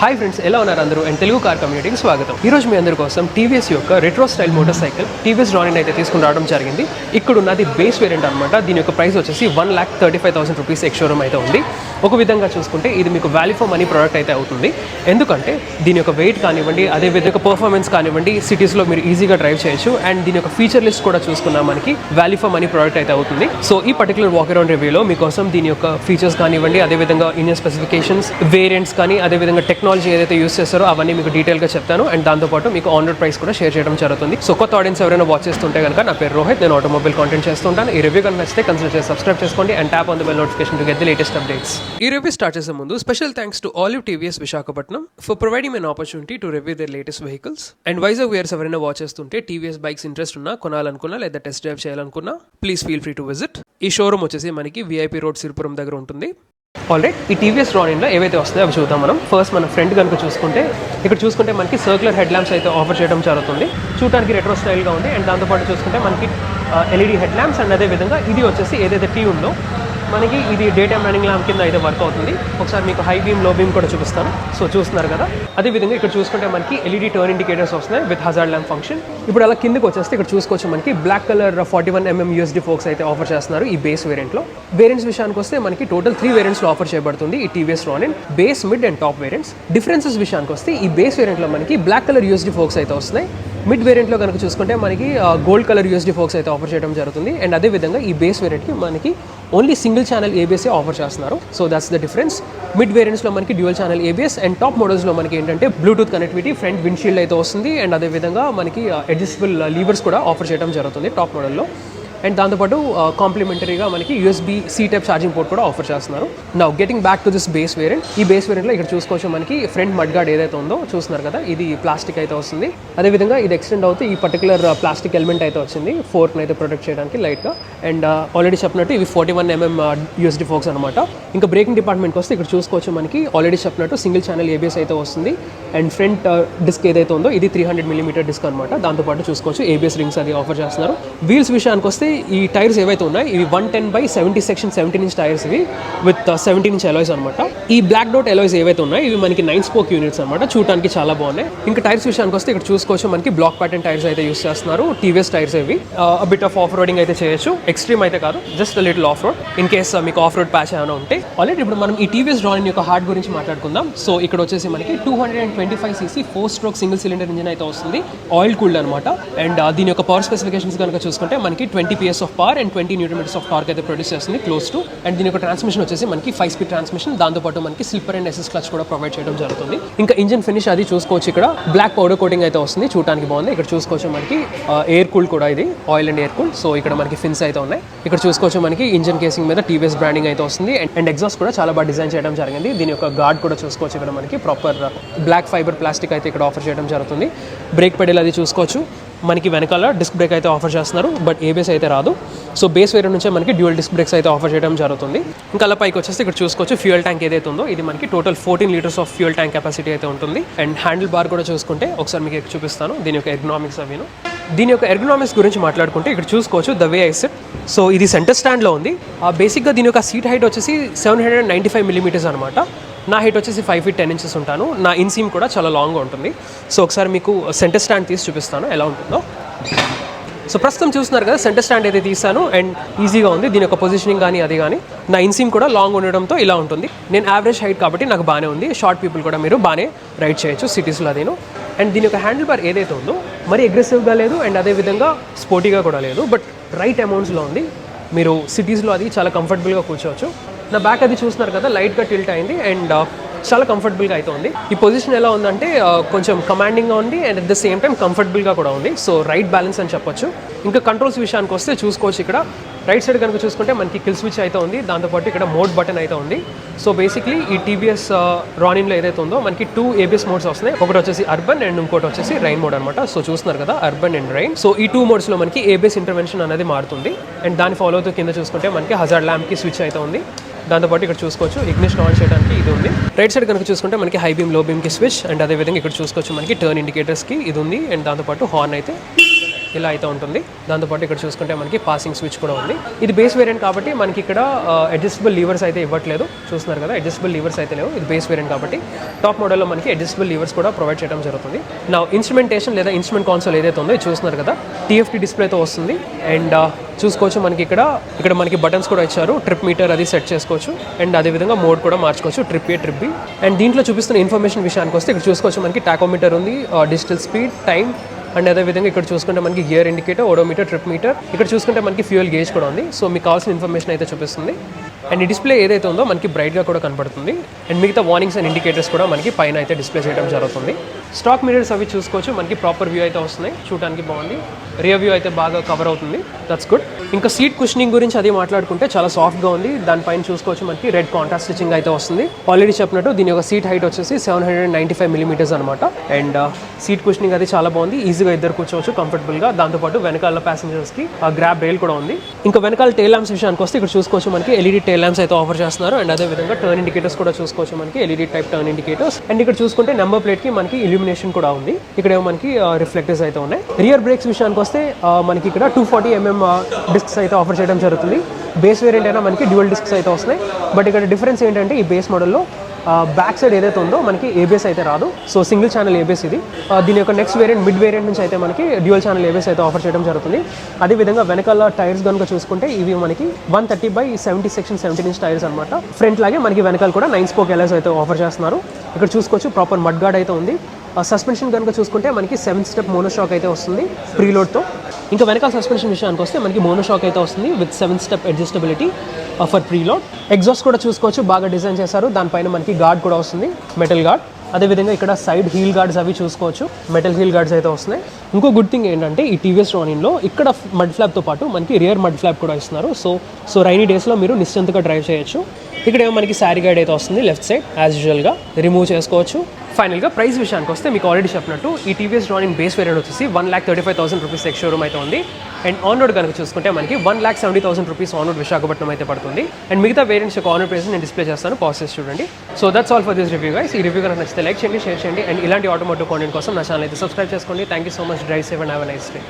Hi friends, ఎలా ఉన్నారు అందరూ? అండ్ తెలుగు కార్ కమ్యూనిటీకి స్వాగతం. ఈ రోజు మీ అందరి కోసం టీవీఎస్ యొక్క retro style motorcycle TVS Ronin అయితే తీసుకుని రావడం జరిగింది. ఇక్కడ ఉన్నది బేస్ వేరియంట్ అనమాట. దీని యొక్క ప్రైస్ వచ్చేసి 1,35,000 రూపీస్ ఎక్స్ షోరూమ్ అయితే ఉంది. ఒక విధంగా చూసుకుంటే ఇది మీకు వాల్యూ ఫర్ మనీ ప్రోడక్ట్ అయితే అవుతుంది. ఎందుకంటే దీని యొక్క వెయిట్ కానివ్వండి, అదే విధంగా పర్ఫార్మెన్స్ కానివ్వండి, సిటీస్లో మీరు ఈజీగా డ్రైవ్ చేయొచ్చు. అండ్ దీని యొక్క ఫీచర్ లిస్ట్ కూడా చూసుకున్నా మనకి వాల్యూ ఫర్ మనీ ప్రోడక్ట్ అయితే అవుతుంది. సో ఈ పర్టికులర్ వాక్ అరౌండ్ రివ్యూలో మీకోసం దీని యొక్క ఫీచర్స్ కానివ్వండి, అదేవిధంగా ఇండియన్ స్పెసిఫికేషన్స్, వేరియంట్స్ కానీ, అదేవిధంగా టెక్నాలజీ ఏదైతే యూస్ చేస్తారో అవన్నీ మీకు డీటెయిల్గా చెప్తాను. అండ్ దాంతోపాటు మీకు ఆన్ రోడ్ ప్రైస్ కూడా షేర్ చేయడం జరుగుతుంది. సో కొత్త ఆడియన్స్ ఎవరైనా వాచ్ చేస్తుంటే కనుక, నా పేరు రోహిత్, నేను ఆటోమొబైల్ కాంటెంట్ చేస్తుంటాను. ఈ రివ్యూ కనుక నచ్చితే కన్సిడర్ చేసి సబ్స్క్రైబ్ చేసుకోండి and tap on the bell notification to get the latest updates. ఈ రివ్యూ స్టార్ట్ చేసే ముందు special thanks to Olive TVS Visakhapatnam for providing an opportunity to review their latest vehicles. And Vizag వేర్స్ ఎవరైనా వాచ్ చేస్తుంటే టీవీఎస్ బైక్స్ ఇంట్రెస్ట్ ఉన్నా, కొనాలనుకున్నా లేదా టెస్ట్ డ్రైవ్ చేయాలనుకున్నా please feel free to visit. ఈ షోరూమ్ వచ్చేసి మనకి విఐపి రోడ్ సిరిపురం దగ్గర ఉంటుంది. ఆల్రైట్, ఈ టీవీఎస్ రానిన్లో ఏవైతే వస్తాయో అవి చూద్దాం మనం. ఫస్ట్ మన ఫ్రంట్ కనుక చూసుకుంటే, ఇక్కడ చూసుకుంటే మనకి సర్క్యులర్ హెడ్ ల్యాంప్స్ అయితే ఆఫర్ చేయడం జరుగుతుంది. చూడడానికి రెట్రో స్టైల్గా ఉంది. అండ్ దాంతోపాటు చూసుకుంటే మనకి ఎల్ఈడి హెడ్ ల్యాంప్స్ అండ్ అదే విధంగా ఇది వచ్చేసి ఏదైతే టీ ఉందో మనకి ఇది డే టైమ్ రన్నింగ్ ల్యాంప్ కింద అయితే వర్క్ అవుతుంది. ఒకసారి మీకు హై బీమ్, లో బీమ్ కూడా చూపిస్తాను. సో చూస్తున్నారు కదా. అదేవిధంగా ఇక్కడ చూసుకుంటే మనకి ఎల్ఈడి టర్న్ ఇండికేటర్స్ వస్తున్నాయి విత్ హజార్డ్ ల్యాంప్ ఫంక్షన్. ఇప్పుడు అలా కిందకి వచ్చేస్తే ఇక్కడ చూసుకోవచ్చు మనకి black colour 41mm USD forks అయితే ఆఫర్ చేస్తున్నారు ఈ బేస్ వేరియంట్లో. వేరియంట్స్ విషయానికి వస్తే మనకి టోటల్ 3 వేరియంట్స్లో ఆఫర్ చేయబడుతుంది ఈ TVS Ronin, base, mid and top variants. Differences విషయానికి వస్తే ఈ బేస్ వేరియంట్లో మనకి బ్లాక్ కలర్ యూఎస్డి ఫోక్స్ అయితే వస్తున్నాయి. మిడ్ వేరియంట్లో కనుక చూసుకుంటే మనకి గోల్డ్ కలర్ యూఎస్డి ఫోక్స్ అయితే ఆఫర్ చేయడం జరుగుతుంది. అండ్ అదేవిధంగా ఈ బేస్ వేరియంట్కి మనకి only single channel ABS offer చేస్తున్నారు. So that's the difference. Mid వేరియంట్స్లో మనకి dual channel ABS and top మోడల్స్లో మనకి ఏంటంటే బ్లూటూత్ కనెక్టివిటీ, ఫ్రంట్ విండ్షీల్డ్ అయితే వస్తుంది. అండ్ అదేవిధంగా మనకి అడ్జస్టబుల్ లీవర్స్ కూడా ఆఫర్ చేయడం జరుగుతుంది టాప్ మోడల్లో. అండ్ దాంతోపాటు కాంప్లిమెంటరీగా మనకి USB C type charging port కూడా ఆఫర్ చేస్తున్నారు. Now getting back to this base variant. ఈ బేస్ వేరియంట్లో ఇక్కడ చూసుకోవచ్చు మనకి ఫ్రంట్ మడ్ గార్డ్ ఏదైతే ఉందో చూస్తున్నారు కదా, ఇది ప్లాస్టిక్ అయితే వస్తుంది. అదేవిధంగా ఇది ఎక్స్టెండ్ అవుతూ ఈ పర్టికులర్ ప్లాస్టిక్ ఎలిమెంట్ అయితే వచ్చింది ఫోర్క్ని అయితే ప్రొటెక్ట్ చేయడానికి లైట్గా. అండ్ ఆల్రెడీ చెప్పినట్టు ఇవి 41mm యూఎస్డి ఫోక్స్ అనమాట. ఇంకా బ్రేకింగ్ డిపార్ట్మెంట్కి వస్తే ఇక్కడ చూసుకోవచ్చు మనకి ఆల్రెడీ చెప్పినట్టు సింగిల్ ఛానల్ ఏబిఎస్ అయితే వస్తుంది. అండ్ ఫ్రంట్ డిస్క్ ఏదైతే ఉందో ఇది 300mm డిస్క్ అనమాట. దాంతోపాటు చూసుకోవచ్చు ఏబిఎస్ రింగ్స్ అది ఆఫర్ చేస్తున్నారు. వీల్స్ విషయానికి వస్తే ఈ టైర్స్ ఏవైతే ఉన్నాయి ఇవి 110/70 సెక్షన్ 17" టైర్స్ ఇవి విత్ 17" అలాయ్స్ అనమాట. ఈ బ్లాక్ డోట్ అలాయ్స్ ఏవైతే ఉన్నాయి ఇవి మనకి 9 స్పోక్ యూనిట్స్ అనమాట. చూడడానికి చాలా బాగున్నాయి. ఇంకా టైర్స్ విషయానికి వస్తే ఇక్కడ చూసుకోవచ్చు మనకి బ్లాక్ ప్యాటర్న్ టైర్స్ అయితే యూస్ చేస్తున్నారు. టీవీఎస్ టైర్స్ ఇవి బిట్ ఆఫ్ ఆఫ్ రోడింగ్ అయితే చేయొచ్చు. ఎక్స్ట్రీమ్ అయితే కాదు, just little of road in case మీకు ఆఫ్ రోడ్ ప్యాచ్ ఏమైనా ఉంటే. ఆల్రెడీ ఇప్పుడు మనం ఈ టీవీఎస్ రానిన్ యొక్క హార్ట్ గురించి మాట్లాడుకుందాం. సో ఇక్కడ వచ్చేసి మనకి 225cc 4-stroke single cylinder engine అయితే వస్తుంది, ఆయిల్ కూల్డ్ అనమాట. అండ్ దీని యొక్క పవర్ స్పెసిఫికేషన్స్ కనుక చూసుకుంటే మనకి 20 PS of power and 20 Nm of torque అయితే ప్రొడ్యూస్ చేస్తుంది క్లోజ్ టు. అండ్ దీని యొక్క ట్రాన్స్మిషన్ వచ్చేసి మనకి 5-speed ట్రాన్స్మిషన్. దాంతోపాటు మనకి స్లిప్పర్ అండ్ ఎస్ఎస్ క్లచ్ కూడా ప్రొవైడ్ చేయడం జరుగుతుంది. ఇంకా ఇంజిన్ ఫినిష్ అది చూసుకోవచ్చు. ఇక్కడ బ్లాక్ పౌడర్ కోటింగ్ అయితే వస్తుంది, చూడడానికి బాగుంది. ఇక్కడ చూసుకోవచ్చు మనకి ఎయిర్ కూల్ కూడా, ఇది oil and air cool. So ఇక్కడ మనకి ఫిన్స్ అయితే ఉన్నాయి. ఇక్కడ చూసుకోవచ్చు మనకి ఇంజిన్ కేసింగ్ మీద టీవీఎస్ బ్రాండింగ్ అయితే వస్తుంది. అండ్ ఎగ్జాస్ట్ కూడా చాలా బాగా డిజైన్ చేయడం జరిగింది. దీని యొక్క గార్డ్ కూడా చూసుకోవచ్చు. ఇక్కడ మనకి ప్రాపర్ బ్లాక్ ఫైబర్ ప్లాస్టిక్ అయితే ఇక్కడ ఆఫర్ చేయడం జరుగుతుంది. బ్రేక్ పెడల్ అది చూసుకోవచ్చు. మనకి వెనకాల డిస్క్ బ్రేక్ అయితే ఆఫర్ చేస్తున్నారు, బట్ ఏబిఎస్ అయితే రాదు. సో బేస్ వేరియంట్ నుంచే మనకి డ్యూయల్ డిస్క్ బ్రేక్స్ అయితే ఆఫర్ చేయడం జరుగుతుంది. ఇంకా అలా పైకి వచ్చేసి ఇక్కడ చూసుకోవచ్చు ఫ్యూయల్ ట్యాంక్ ఏదైతే ఉందో ఇది మనకి total 14 litres of fuel tank capacity అయితే ఉంటుంది. అండ్ హ్యాండిల్ బార్ కూడా చూసుకుంటే ఒకసారి మీకు చూపిస్తాను దీని యొక్క ఎర్గనామిక్స్ అవిను. దీని యొక్క ఎర్గనామిక్స్ గురించి మాట్లాడుకుంటే ఇక్కడ చూసుకోవచ్చు the way I SIT. So ఇది సెంటర్ స్టాండ్లో ఉంది. బేసిక్గా దీని యొక్క సీట్ హైట్ వచ్చేసి 795mm అనమాట. నా హైట్ వచ్చేసి 5 feet 10 inches ఉంటాను. నా ఇన్సీమ్ కూడా చాలా లాంగ్గా ఉంటుంది. సో ఒకసారి మీకు సెంటర్ స్టాండ్ తీసి చూపిస్తాను ఎలా ఉంటుందో. సో ప్రస్తుతం చూస్తున్నారు కదా, సెంటర్ స్టాండ్ అయితే తీసాను అండ్ ఈజీగా ఉంది. దీని యొక్క పొజిషనింగ్ కానీ అది కానీ. నా ఇన్సీమ్ కూడా లాంగ్ ఉండడంతో ఇలా ఉంటుంది. నేను యావరేజ్ హైట్ కాబట్టి నాకు బాగానే ఉంది. షార్ట్ పీపుల్ కూడా మీరు బాగానే రైడ్ చేయొచ్చు సిటీస్లో అదేను. అండ్ దీని యొక్క హ్యాండిల్ బార్ ఏదైతే ఉందో మరీ అగ్రెసివ్గా లేదు అండ్ అదేవిధంగా స్పోర్టీగా కూడా లేదు, బట్ రైట్ అమౌంట్స్లో ఉంది. మీరు సిటీస్లో అది చాలా కంఫర్టబుల్గా కూర్చోవచ్చు. నా బ్యాక్ అది చూస్తున్నారు కదా, లైట్గా టిల్ట్ అయింది అండ్ చాలా కంఫర్టబుల్గా అయితే ఉంది. ఈ పొజిషన్ ఎలా ఉందంటే కొంచెం కమాండింగ్గా ఉంది and at the same time కంఫర్టబుల్గా కూడా ఉంది. సో రైట్ బ్యాలెన్స్ అని చెప్పొచ్చు. ఇంకా కంట్రోల్స్ విషయానికి వస్తే చూసుకోవచ్చు. ఇక్కడ రైట్ సైడ్ కనుక చూసుకుంటే మనకి కిల్ స్విచ్ అయితే ఉంది. దాంతోపాటు ఇక్కడ మోడ్ బటన్ అయితే ఉంది. సో బేసిక్లీ ఈ టీవీఎస్ రానిన్లో ఏదైతే ఉందో మనకి 2 ABS మోడ్స్ వస్తున్నాయి. ఒకటి వచ్చేసి అర్బన్ అండ్ ఇంకోటి వచ్చేసి రైన్ మోడ్ అనమాట. సో చూస్తున్నారు కదా, అర్బన్ అండ్ రైన్. సో ఈ 2 మోడ్స్లో మనకి ABS ఇంటర్వెన్షన్ అనేది మారుతుంది. అండ్ దాన్ని ఫాలో అవుతూ కింద చూసుకుంటే మనకి హజార్డ్ ల్యాంప్కి స్విచ్ అయితే ఉంది. దాంతోపాటు ఇక్కడ చూసుకోవచ్చు ఇగ్నిషన్ ఆన్ చేయడానికి ఇది ఉంది. రైట్ సైడ్ కనుక చూసుకుంటే మనకి హై బీమ్, లో బీమ్కి స్విచ్. అండ్ అదేవిధంగా ఇక్కడ చూసుకోవచ్చు మనకి టర్న్ ఇండికేటర్స్కి ఇది ఉంది. అండ్ దాంతోపాటు హార్న్ అయితే ఇలా అయితే ఉంటుంది. దాంతోపాటు ఇక్కడ చూసుకుంటే మనకి పాసింగ్ స్విచ్ కూడా ఉంది. ఇది బేస్ వేరియంట్ కాబట్టి మనకి ఇక్కడ అడ్జస్టబుల్ లీవర్స్ అయితే ఇవ్వట్లేదు, చూస్తున్నారు కదా, అడ్జస్టబుల్ లీవర్స్ అయితే లేవు. ఇది బేస్ వేరియంట్ కాబట్టి టాప్ మోడల్లో మనకి అడ్జస్టబుల్ లీవర్స్ కూడా ప్రొవైడ్ చేయడం జరుగుతుంది. నా ఇన్స్ట్రుమెంటేషన్ లేదా ఇన్స్ట్రుమెంట్ కాన్సోల్ ఏదైతే ఉందో చూస్తున్నారు కదా, TFT డిస్ప్లేతో వస్తుంది. అండ్ చూసుకోవచ్చు మనకి ఇక్కడ మనకి బటన్స్ కూడా ఇచ్చారు, ట్రిప్ మీటర్ అది సెట్ చేసుకోవచ్చు. అండ్ అదేవిధంగా మోడ్ కూడా మార్చుకోవచ్చు, trip A trip B. And దీంట్లో చూపిస్తున్న ఇన్ఫర్మేషన్ విషయానికి వస్తే ఇక్కడ చూసుకోవచ్చు మనకి టాకోమీటర్ ఉంది, డిజిటల్ స్పీడ్, టైం, అండ్ అదేవిధంగా ఇక్కడ చూసుకుంటే మనకి gear indicator, odometer, trip meter, ఇక్కడ చూసుకుంటే మనకి ఫ్యూయల్ గేజ్ కూడా ఉంది. సో మీకు కావాల్సిన ఇన్ఫర్మేషన్ అయితే చూపిస్తుంది. అండ్ ఈ డిస్ప్లే ఏదైతే ఉందో మనకి బ్రైట్గా కూడా కనపడుతుంది. అండ్ మిగతా వార్నింగ్స్ అండ్ ఇండికేటర్స్ కూడా మనకి పైన అయితే డిస్ప్లే చేయడం జరుగుతుంది. స్టాక్ మిరర్స్ అవి చూసుకోవచ్చు, మనకి ప్రాపర్ వ్యూ అయితే వస్తున్నాయి, చూడడానికి బాగుంది. రియర్ వ్యూ అయితే బాగా కవర్ అవుతుంది, దట్స్ గుడ్. ఇంకా సీట్ కుషనింగ్ గురించి అది మాట్లాడుకుంటే చాలా సాఫ్ట్గా ఉంది. దానిపైన చూసుకోవచ్చు మనకి రెడ్ కాంట్రాస్ట్ స్టిచ్చింగ్ అయితే వస్తుంది. ఆల్రెడీ చెప్పినట్టు దీని యొక్క సీట్ హైట్ వచ్చేసి 795 mm అనమాట. అండ్ సీట్ కుషనింగ్ అది చాలా బాగుంది, ఈజీగా ఇద్దరు కూర్చోవచ్చు కంఫర్టబుల్గా. దాంతోపాటు వెనకాల ప్యాసింజర్స్కి గ్రాబ్ రైల్ కూడా ఉంది. ఇంకా వెనకాల టైల్ ల్యాంప్స్ విషయానికి వస్తే ఇక్కడ చూసుకోవచ్చు మనకి LED టైల్ ల్యాంప్స్ అయితే ఆఫర్ చేస్తున్నారు. అండ్ అదేవిధంగా టర్న్ ఇండికేటర్స్ కూడా చూసుకోవచ్చు మనకి LED type turn indicators. And ఇక్కడ చూసుకుంటే నెంబర్ ప్లేట్కి మనకి ఇల్యూమినేషన్ కూడా ఉంది. ఇక్కడ ఏమో మనకి రిఫ్లెక్టర్స్ అయితే ఉన్నాయి. రియర్ బ్రేక్స్ విషయానికి వస్తే మనకి ఇక్కడ 240 mm డిస్క్స్ అయితే ఆఫర్ చేయడం జరుగుతుంది. బేస్ వేరియంట్ అయినా మనకి డ్యూయల్ డిస్క్స్ అయితే వస్తున్నాయి. బట్ ఇక్కడ డిఫరెన్స్ ఏంటంటే ఈ బేస్ మోడల్లో బ్యాక్ సైడ్ ఏదైతే ఉందో మనకి ABS అయితే రాదు. సో సింగిల్ ఛానల్ ABS ఇది. దీని యొక్క నెక్స్ట్ వేరియంట్ మిడ్ వేరియంట్ నుంచి అయితే మనకి డ్యూయల్ ఛానల్ ABS అయితే ఆఫర్ చేయడం జరుగుతుంది. అదేవిధంగా వెనకాల టైర్స్ కనుక చూసుకుంటే ఇవి మనకి 130/70 సెక్షన్ 17 ఇంచ్ టైర్స్ అనమాట. ఫ్రంట్ లాగే మనకి వెనకాల కూడా 9 స్పోక్ ఎలాస్ అయితే ఆఫర్ చేస్తున్నారు. ఇక్కడ చూసుకోవచ్చు ప్రాపర్ మడ్ గార్డ్ అయితే ఉంది. సస్పెన్షన్ కనుక చూసుకుంటే మనకి 7 స్టెప్ మోనోషాక్ అయితే వస్తుంది ప్రీలోడ్తో. ఇంకా వెనకాల సస్పెన్షన్ విషయానికి వస్తే మనకి మోనోషాక్ అయితే వస్తుంది with 7 step adjustability for preload. Exhaust కూడా చూసుకోవచ్చు, బాగా డిజైన్ చేశారు. దానిపైన మనకి గార్డ్ కూడా వస్తుంది, మెటల్ గార్డ్. అదేవిధంగా ఇక్కడ సైడ్ హీల్ గార్డ్స్ అవి చూసుకోవచ్చు, మెటల్ హీల్ గార్డ్స్ అయితే వస్తున్నాయి. ఇంకో గుడ్ థింగ్ ఏంటంటే ఈ TVS రానిన్లో ఇక్కడ మడ్ ఫ్లాప్తో పాటు మనకి రియర్ మడ్ ఫ్లాప్ కూడా ఇస్తున్నారు. సో రైనీ డేస్లో మీరు నిశ్చింతగా డ్రైవ్ చేయొచ్చు. ఇక్కడ ఏమో మనకి శారీ గైడ్ అయితే వస్తుంది లెఫ్ట్ సైడ్, యాజ్ యూజువల్గా రిమూవ్ చేసుకోవచ్చు. ఫైనల్గా ప్రైస్ విషయానికి వస్తే మీకు ఆల్రెడీ చెప్పినట్టు ఈ TVS రానిన్ బేస్ వేరియంట్ వచ్చేసి 1,35,000 రూపీస్ ఎక్స్ షోరూమ్ అయితే ఉంది. అండ్ ఆన్ రోడ్ కనుక చూసుకుంటే మనకి 1,70,000 రూపీస్ ఆన్ రోడ్ విశాఖపట్నం అయితే పడుతుంది. అండ్ మిగతా వేరియంట్స్ యొక్క ఆన్ రోడ్ ప్రైస్ నేను డిస్ప్లే చేస్తాను, పాసెస్ చూడండి. So that's all for this review guys. ఈ రివ్యూ కనుక నచ్చితే లైక్ చేయండి, షేర్ చేయండి. అండ్ ఇలాంటి ఆటోమోటివ్ కాంటెంట్ కోసం నా ఛానల్ అయితే సబ్స్క్రైబ్ చేసుకోండి. Thank you so much. Drive safe and have a nice day.